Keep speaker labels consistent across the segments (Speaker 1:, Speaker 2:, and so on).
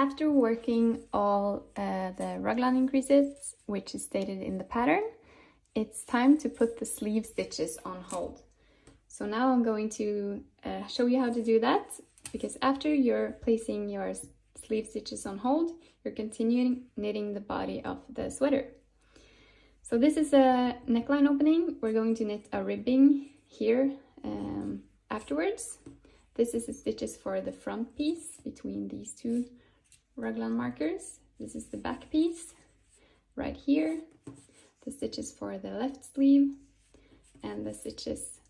Speaker 1: after working all the raglan increases, which is stated in the pattern, it's time to put the sleeve stitches on hold. So now I'm going to show you how to do that, because after you're placing your sleeve stitches on hold, you're continuing knitting the body of the sweater. So this is a neckline opening. We're going to knit a ribbing here afterwards. This is the stitches for the front piece between these two raglan markers. This is the back piece right here, the stitches for the left sleeve, and the stitches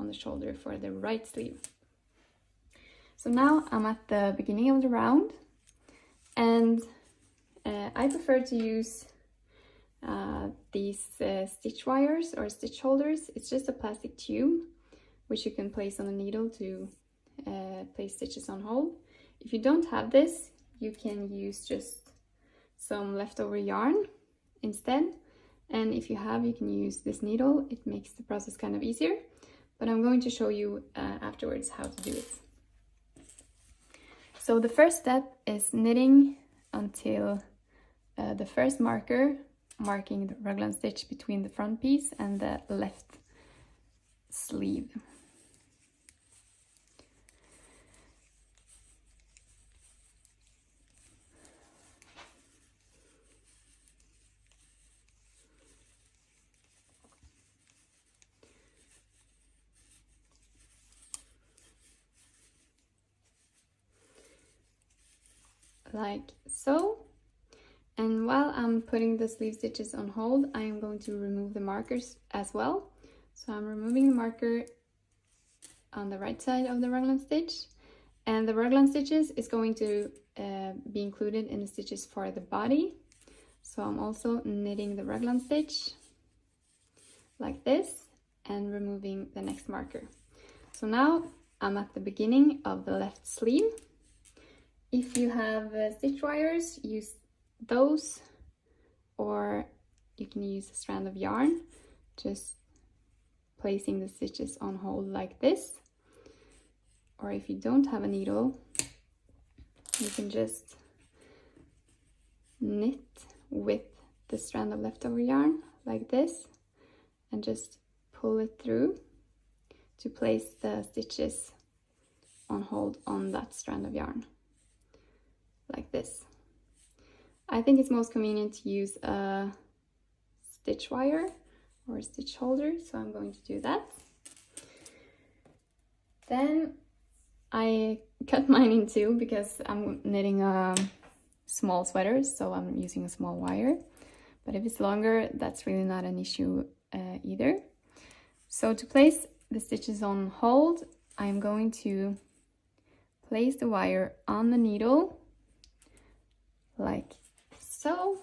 Speaker 1: on the shoulder for the right sleeve. So now I'm at the beginning of the round, and I prefer to use these stitch wires or stitch holders. It's just a plastic tube which you can place on the needle to place stitches on hold. If you don't have this, you can use just some leftover yarn instead, and if you have, you can use this needle. It makes the process kind of easier, but I'm going to show you afterwards how to do it. So the first step is knitting until the first marker, marking the raglan stitch between the front piece and the left sleeve. Like so. And while I'm putting the sleeve stitches on hold, I am going to remove the markers as well. So I'm removing the marker on the right side of the raglan stitch, and the raglan stitches is going to be included in the stitches for the body. So I'm also knitting the raglan stitch like this and removing the next marker. So now I'm at the beginning of the left sleeve. If you have stitch wires, use those, or you can use a strand of yarn, just placing the stitches on hold like this. Or if you don't have a needle, you can just knit with the strand of leftover yarn like this and just pull it through to place the stitches on hold on that strand of yarn like this. I think it's most convenient to use a stitch wire or a stitch holder, so I'm going to do that. Then I cut mine in two because I'm knitting a small sweater, so I'm using a small wire. But if it's longer, that's really not an issue either. So to place the stitches on hold, I'm going to place the wire on the needle like so,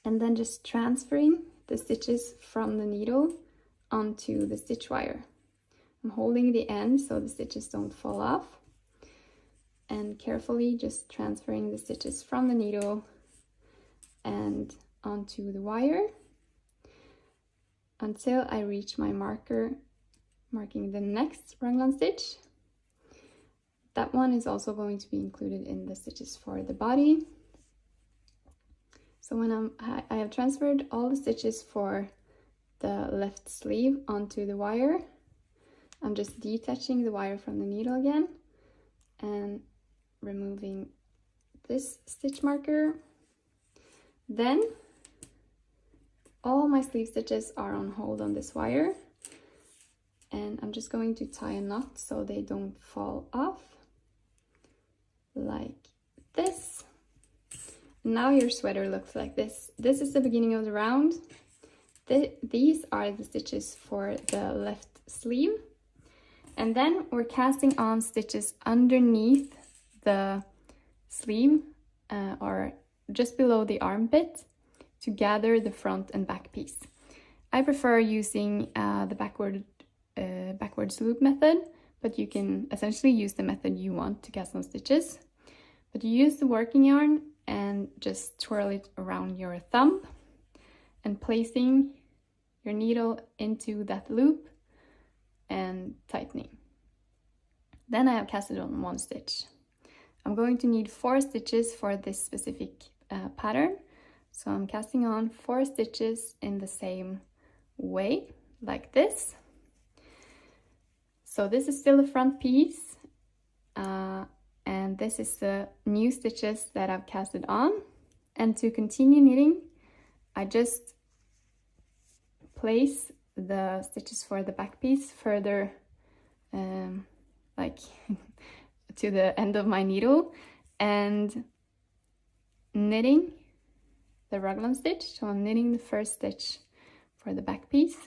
Speaker 1: and then just transferring the stitches from the needle onto the stitch wire. I'm holding the end so the stitches don't fall off, and carefully just transferring the stitches from the needle and onto the wire until I reach my marker marking the next raglan stitch. That one is also going to be included in the stitches for the body. So when I have transferred all the stitches for the left sleeve onto the wire, I'm just detaching the wire from the needle again and removing this stitch marker. Then all my sleeve stitches are on hold on this wire, and I'm just going to tie a knot so they don't fall off like this. Now your sweater looks like this. This is the beginning of the round. These are the stitches for the left sleeve. And then we're casting on stitches underneath the sleeve or just below the armpit to gather the front and back piece. I prefer using the backwards loop method, but you can essentially use the method you want to cast on stitches. But you use the working yarn and just twirl it around your thumb and placing your needle into that loop and tightening. Then I have casted on one stitch. I'm going to need 4 stitches for this specific pattern. So I'm casting on 4 stitches in the same way, like this. So this is still the front piece, and this is the new stitches that I've casted on. And to continue knitting, I just place the stitches for the back piece further, like to the end of my needle, and knitting the raglan stitch. So I'm knitting the first stitch for the back piece,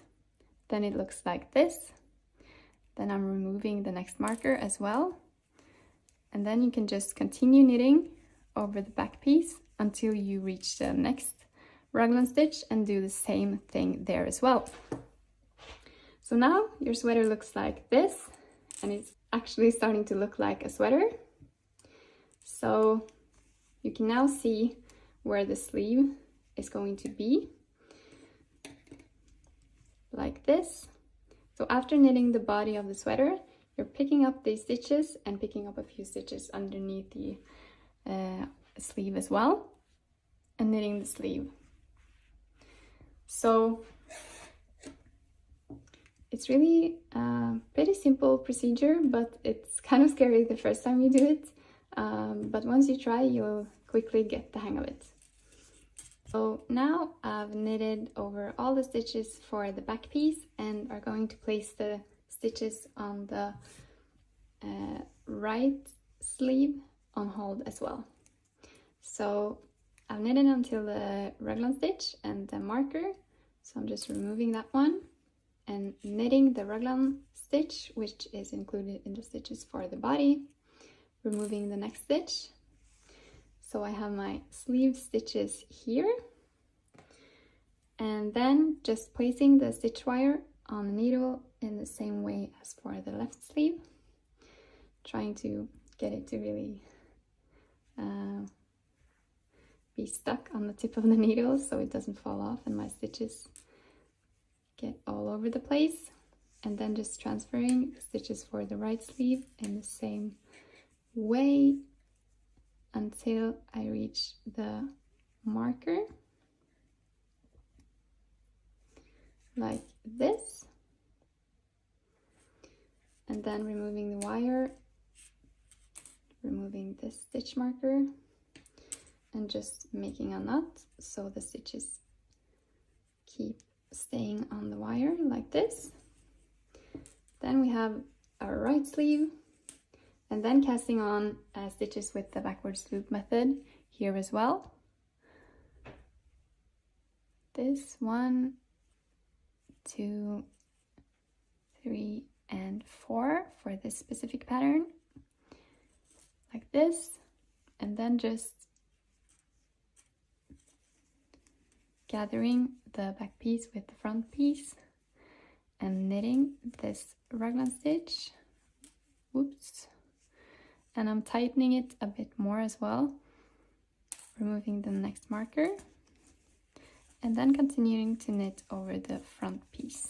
Speaker 1: then it looks like this. Then I'm removing the next marker as well, and then you can just continue knitting over the back piece until you reach the next raglan stitch and do the same thing there as well. So now your sweater looks like this, and it's actually starting to look like a sweater. So you can now see where the sleeve is going to be, like this. So after knitting the body of the sweater, you're picking up these stitches and picking up a few stitches underneath the sleeve as well, and knitting the sleeve. So it's really a pretty simple procedure, but it's kind of scary the first time you do it. But once you try, you'll quickly get the hang of it. So now I've knitted over all the stitches for the back piece and are going to place the stitches on the right sleeve on hold as well. So I've knitted until the raglan stitch and the marker, so I'm just removing that one and knitting the raglan stitch, which is included in the stitches for the body, removing the next stitch. So I have my sleeve stitches here, and then just placing the stitch wire on the needle in the same way as for the left sleeve, trying to get it to really be stuck on the tip of the needle so it doesn't fall off and my stitches get all over the place. And then just transferring the stitches for the right sleeve in the same way until I reach the marker, like this, and then removing the wire, removing this stitch marker, and just making a knot so the stitches keep staying on the wire like this. Then we have our right sleeve, and then casting on stitches with the backwards loop method here as well. This 1, 2, 3, and 4 for this specific pattern, like this, and then just gathering the back piece with the front piece and knitting this raglan stitch. Whoops. And I'm tightening it a bit more as well, removing the next marker, and then continuing to knit over the front piece.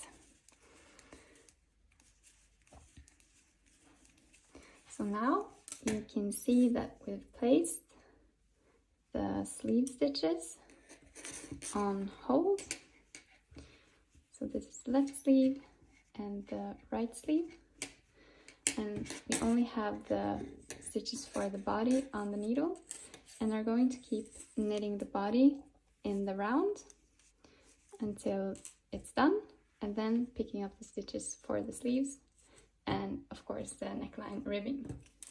Speaker 1: So now you can see that we've placed the sleeve stitches on hold. So this is the left sleeve and the right sleeve, and we only have the stitches for the body on the needle, and are going to keep knitting the body in the round until it's done, and then picking up the stitches for the sleeves and of course the neckline ribbing.